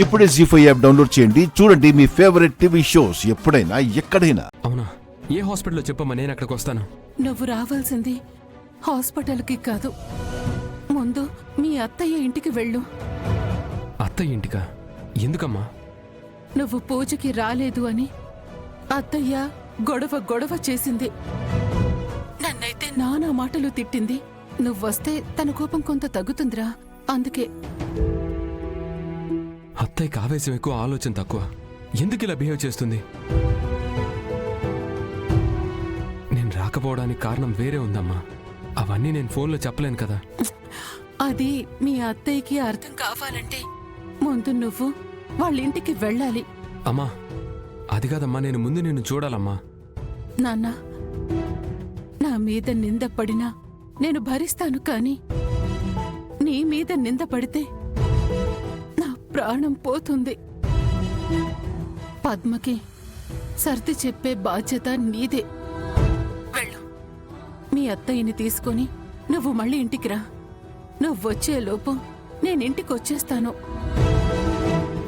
ఇప్పుడే జీ5 app download చేయండి. చూడండి మీ ఫేవరెట్ టీవీ షోస్ ఎప్పుడైనా ఎక్కడైనా. అవునా? ఏ హాస్పిటల్లో చెప్పమ్మా, నేను అక్కడికి వస్తాను. నువ్వు రావాల్సింది హాస్పిటల్కి కాదు, ముందు మీ అత్తయ్య ఇంటికి వెళ్ళు. అత్తయ్య ఇంటికా? ఎందుకమ్మా? నువ్వు పూజకి రాలేదు అని అత్తయ్య గొడవ చేసింది. నన్నైతే నానా మాటలు తిట్టింది. నువ్వొస్తే తన కోపం కొంత తగ్గుతుందిరా, అందుకే. అత్తయ్యకి ఆవేశం ఎక్కువ, ఆలోచన తక్కువ. ఎందుకు ఇలా బిహేవ్ చేస్తుంది? నేను రాకపోవడానికి కారణం వేరే ఉందమ్మా. అవన్నీ నేను ఫోన్లో చెప్పలేను కదా. అది మీ అత్తయ్యకి అర్థం కావాలంటే ముందు నువ్వు వాళ్ళ ఇంటికి వెళ్ళాలి. అమ్మా అది కాదమ్మా, నేను ముందు నిన్ను చూడాలమ్మా. నాన్న, నా మీద నింద పడినా నేను భరిస్తాను, కానీ నీ మీద నింద పడితే నా ప్రాణం పోతుంది. పద్మకి సర్ది చెప్పే బాధ్యత నీదే. వెళ్ళు, మీ అత్తయ్యని తీసుకొని నువ్వు మళ్ళీ ఇంటికి రా. నువ్వొచ్చేలోపు నేనింటికి వచ్చేస్తాను.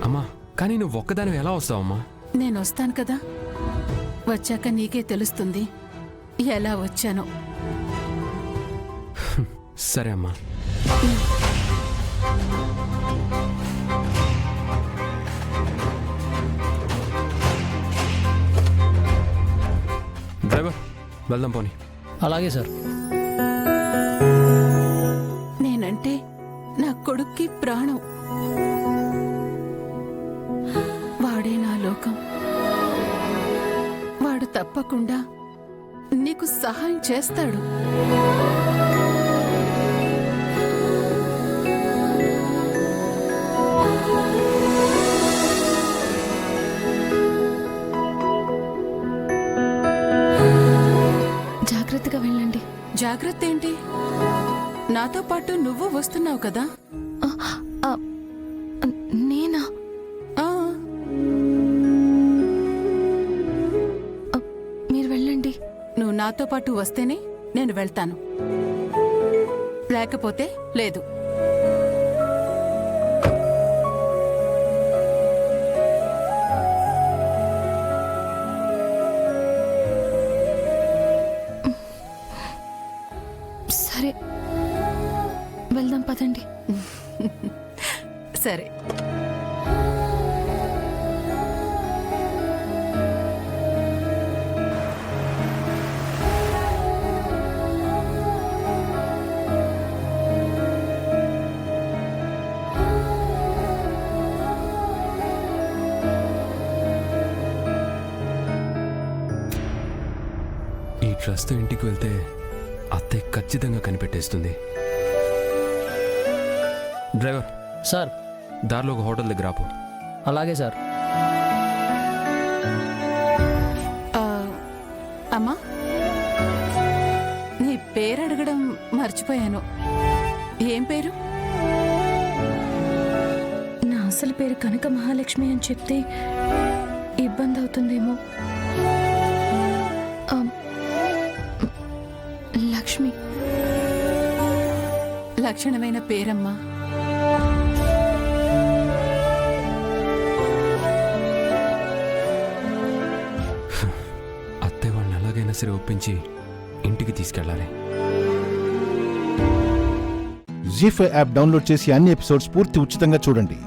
అమ్మా కానీ నువ్వు ఒక్కదానివి ఎలా వస్తావమ్మా? నేనొస్తాను కదా, వచ్చాక నీకే తెలుస్తుంది ఎలా వచ్చానో. సరే అమ్మా. డ్రైవర్ వెళ్దాం పోనీ. అలాగే సార్. నేనంటే నా కొడుక్కి ప్రాణం. వాడే నా లోకం. వాడు తప్పకుండా నీకు సహాయం చేస్తాడు. జాగ్రత్తగా వెళ్ళండి. జాగ్రత్త ఏంటి? నాతో పాటు నువ్వు వస్తున్నావు కదా. నేనా? ఆ, మీరు వెళ్ళండి. నువ్వు నాతో పాటు వస్తేనే నేను వెళ్తాను, లేకపోతే లేదు. సరే వెళ్దాం పదండి. సరే. ఈ డ్రెస్తో ఇంటికి వెళ్తే అత్తయ్య ఖచ్చితంగా కనిపెట్టేస్తుంది. Driver sir. దారిలో ఒక హోటల్ దగ్గర ఆపు. అలాగే సార్. అమ్మా, నీ పేరు అడగడం మర్చిపోయాను. ఏం పేరు? నా అసలు పేరు కనక మహాలక్ష్మి అని చెప్తే ఇబ్బంది అవుతుందేమో. లక్ష్మి. లక్షణమైన పేరమ్మా. అత్తయ్య వాళ్ళని ఎలాగైనా సరే ఒప్పించి ఇంటికి తీసుకెళ్ళాలి. జీ5 యాప్ డౌన్లోడ్ చేసి అన్ని ఎపిసోడ్స్ పూర్తి ఉచితంగా చూడండి.